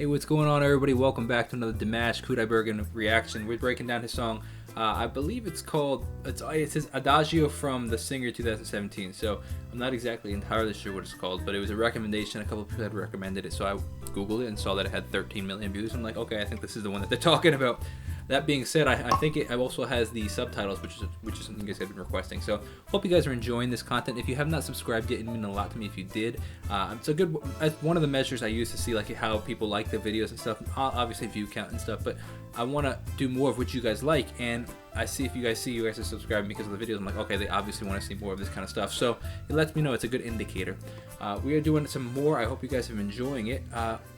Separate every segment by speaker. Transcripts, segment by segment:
Speaker 1: Hey, what's going on, everybody? Welcome back to another Dimash Kudaibergen reaction. We're breaking down his song. I believe it's called, it says Adagio from the Singer 2017. So I'm not exactly entirely sure what it's called, but it was a recommendation. A couple of people had recommended it, so I Googled it and saw that it had 13 million views. I'm like, okay, I think this is the one that they're talking about. That being said, I think it also has the subtitles, which is something you guys have been requesting. So hope you guys are enjoying this content. If you have not subscribed yet, it would mean a lot to me if you did. It's a good, one of the measures I use to see like how people like the videos and stuff. Obviously view count and stuff, but I want to do more of what you guys like, and I see if you guys are subscribing because of the videos. I'm like, okay, they obviously want to see more of this kind of stuff. So it lets me know. It's a good indicator. We are doing some more. I hope you guys are enjoying it.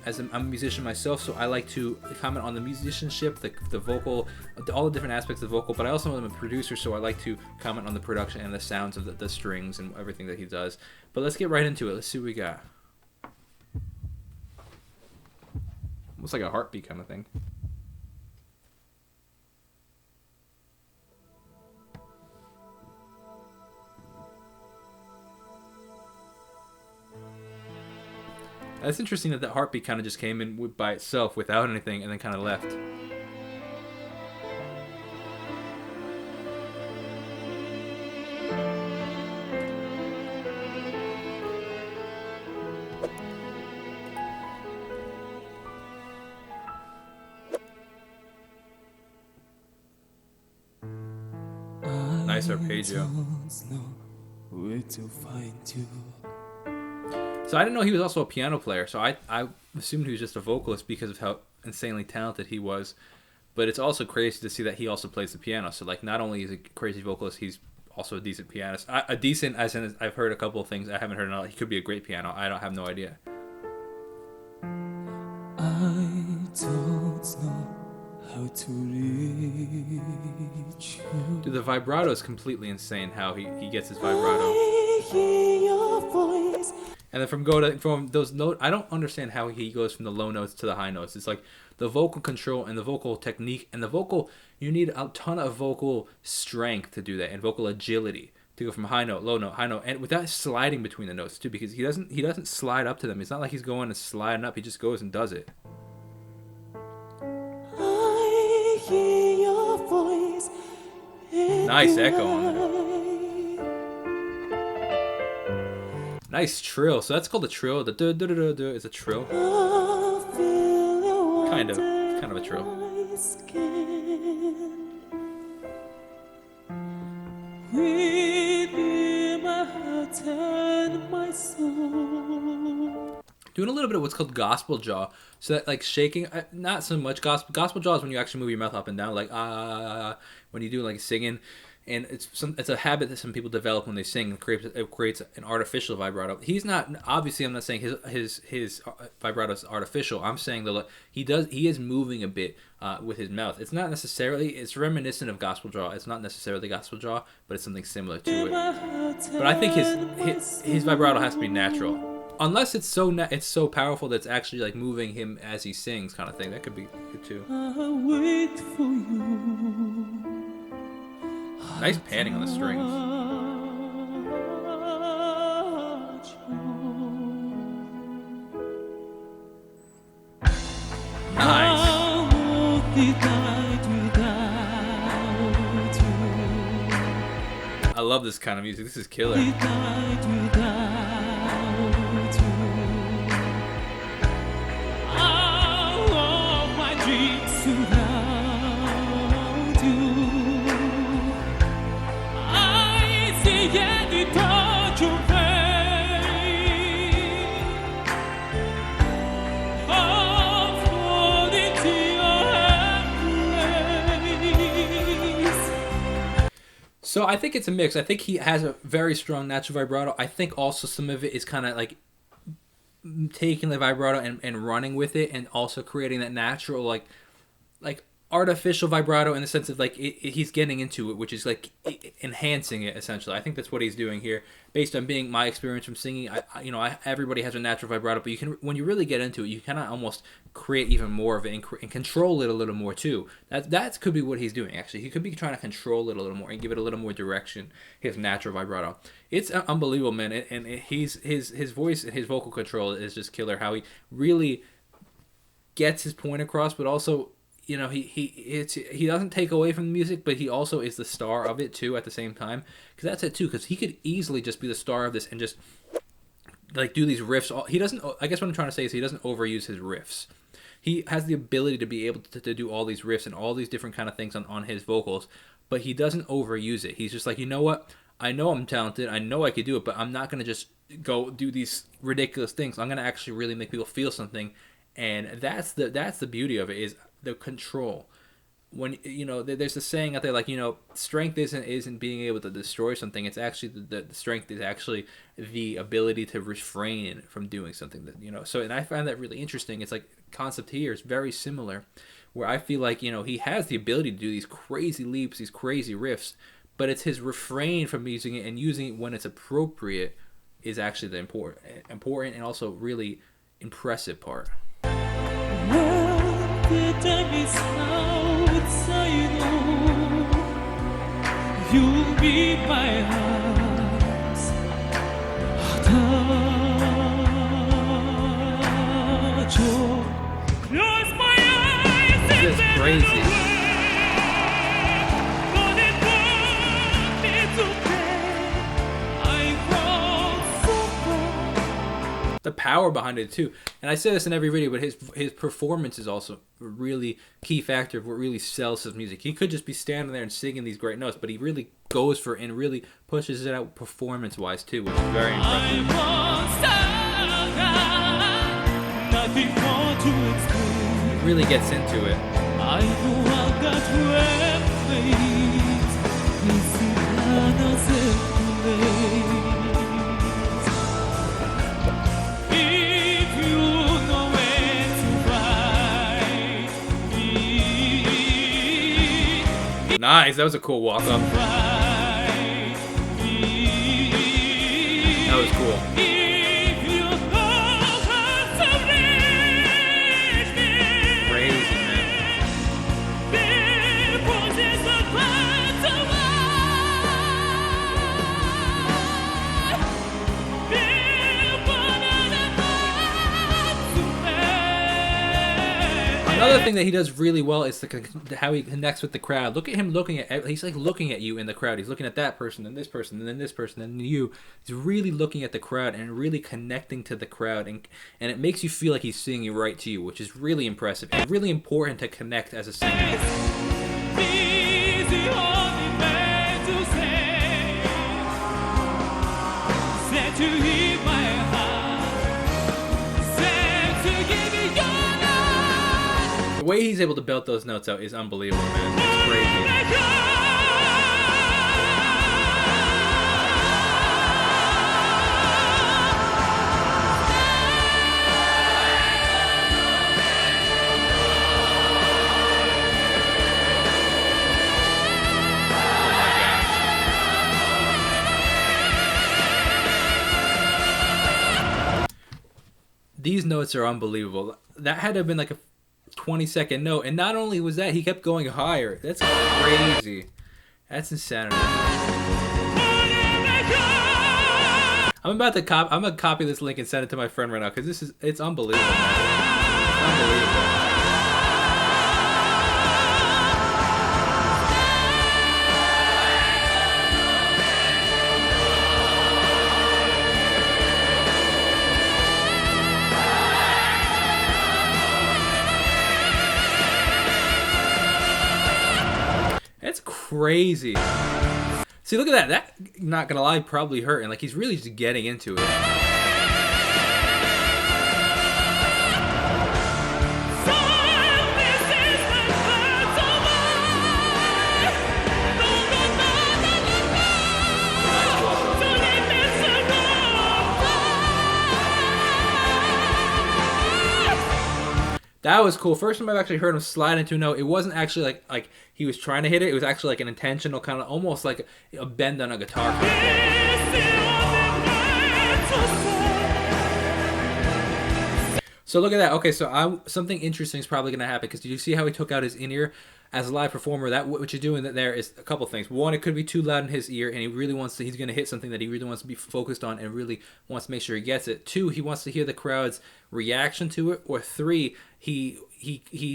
Speaker 1: As I'm a musician myself, so I like to comment on the musicianship, the vocal, all the different aspects of the vocal, but I also am a producer, so I like to comment on the production and the sounds of the strings and everything that he does. But let's get right into it. Let's see what we got. Almost like a heartbeat kind of thing. It's interesting that heartbeat kind of just came in by itself without anything and then kind of left. Nice arpeggio. So I didn't know he was also a piano player, so I assumed he was just a vocalist because of how insanely talented he was. But it's also crazy to see that he also plays the piano. So like, not only is he a crazy vocalist, he's also a decent pianist. A decent, as in, I've heard a couple of things. I haven't heard enough. He could be a great piano. I don't have no idea.
Speaker 2: I don't know how to reach you.
Speaker 1: Dude, the vibrato is completely insane. How he gets his vibrato.
Speaker 2: I hear your voice.
Speaker 1: And then from those notes, I don't understand how he goes from the low notes to the high notes. It's like the vocal control and the vocal technique and the vocal. You need a ton of vocal strength to do that, and vocal agility to go from high note, low note, high note, and without sliding between the notes too, because he doesn't slide up to them. It's not like he's going and sliding up. He just goes and does it.
Speaker 2: I hear your voice.
Speaker 1: Nice echo on there. Nice trill. So that's called a trill. The do do do do do is a trill. Kind of. It's kind of a trill. Doing a little bit of what's called gospel jaw. So that like shaking, not so much gospel jaw is when you actually move your mouth up and down, like when you do like singing. And it's a habit that some people develop when they sing. It creates an artificial vibrato. He's not, obviously I'm not saying his vibrato is artificial. I'm saying that he is moving a bit with his mouth. It's not necessarily, it's reminiscent of gospel jaw. It's not necessarily gospel jaw, but it's something similar to it. But I think his vibrato has to be natural. Unless it's so powerful that it's actually like moving him as he sings, kind of thing. That could be good too.
Speaker 2: I'll wait for you.
Speaker 1: Nice panning on the strings. Nice. I love this kind of music. This is killer. So I think it's a mix. I think he has a very strong natural vibrato. I think also some of it is kind of like taking the vibrato and running with it, and also creating that natural like artificial vibrato in the sense of like he's getting into it, which is like enhancing it essentially. I think that's what he's doing here, based on being my experience from singing. Everybody has a natural vibrato, but you can, when you really get into it, you kind of almost create even more of it and control it a little more too. That could be what he's doing actually. He could be trying to control it a little more and give it a little more direction. His natural vibrato, it's unbelievable, man. And his voice and his vocal control is just killer. How he really gets his point across, but also, you know, he doesn't take away from the music, but he also is the star of it too at the same time. Because that's it too. Because he could easily just be the star of this and just like do these riffs. He doesn't. I guess what I'm trying to say is he doesn't overuse his riffs. He has the ability to be able to do all these riffs and all these different kind of things on his vocals, but he doesn't overuse it. He's just like, you know what? I know I'm talented. I know I could do it, but I'm not gonna just go do these ridiculous things. I'm gonna actually really make people feel something, and that's the beauty of it, is the control. When, you know, there's a saying out there, like, you know, strength isn't being able to destroy something. It's actually the strength is actually the ability to refrain from doing something, that, you know. So, and I find that really interesting. It's like concept here is very similar, where I feel like, you know, he has the ability to do these crazy leaps, these crazy riffs, but it's his refrain from using it and using it when it's appropriate is actually the important and also really impressive part.
Speaker 2: Well, the time is outside, oh, you'll be my heart's Adagio. Close my eyes.
Speaker 1: This is crazy. The power behind it too, and I say this in every video, but his performance is also a really key factor of what really sells his music. He could just be standing there and singing these great notes, but he really goes for it and really pushes it out performance-wise too, which is very impressive. He really gets into it.
Speaker 2: I know I got
Speaker 1: Nice, that was a cool walk-up. That was cool. Crazy, man. Another thing that he does really well is how he connects with the crowd. Look at him looking at, he's like looking at you in the crowd. He's looking at that person and this person and then this person and you. He's really looking at the crowd and really connecting to the crowd, and it makes you feel like he's singing right to you, which is really impressive and really important to connect as a singer. The way he's able to belt those notes out is unbelievable, man. It's crazy. These notes are unbelievable. That had to have been like a 20-second note, and not only was that, he kept going higher. That's crazy. That's insanity. I'm gonna copy this link and send it to my friend right now, because it's unbelievable, man. It's unbelievable. That's crazy. See, look at that. That, not gonna lie, probably hurt, and like he's really just getting into it. That was cool. First time I've actually heard him slide into a note. It wasn't actually like he was trying to hit it. It was actually like an intentional kind of, almost like a bend on a guitar kind of thing. So look at that. Okay, so something interesting is probably going to happen, because did you see how he took out his in-ear? as a live performer, that what you're doing there is a couple things. One, it could be too loud in his ear, and he really wants to. He's going to hit something that he really wants to be focused on, and really wants to make sure he gets it. Two, he wants to hear the crowd's reaction to it. Or three, he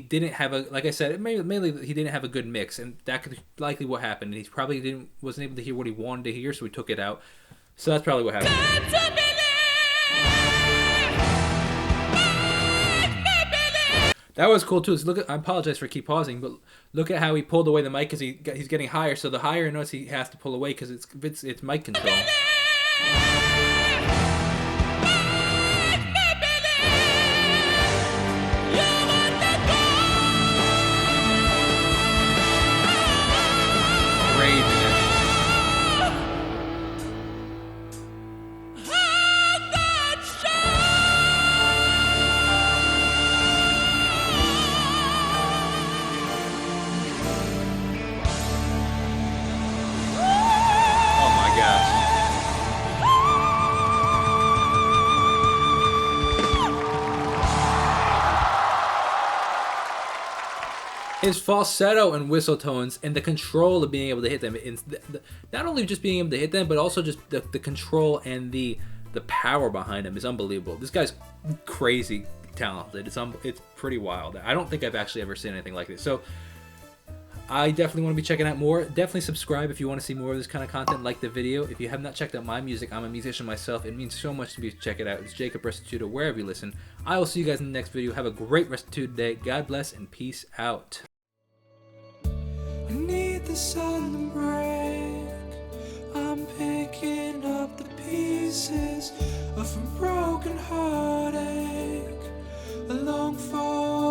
Speaker 1: didn't have a, like I said, mainly he didn't have a good mix, and that could likely what happened. He probably wasn't able to hear what he wanted to hear, so he took it out. So that's probably what happened. That was cool too. I apologize for keep pausing, but look at how he pulled away the mic because he's getting higher. So the higher notes he has to pull away because it's mic control. His falsetto and whistle tones and the control of being able to hit them, not only just being able to hit them, but also just the control and the power behind him is unbelievable. This guy's crazy talented. It's pretty wild. I don't think I've actually ever seen anything like this. So I definitely want to be checking out more. Definitely subscribe if you want to see more of this kind of content. Like the video. If you have not checked out my music, I'm a musician myself. It means so much to me to check it out. It's Jacob Restituto, wherever you listen. I will see you guys in the next video. Have a great Restituto day. God bless and peace out.
Speaker 2: I need the sun to break. I'm picking up the pieces of a broken heartache. A long fall.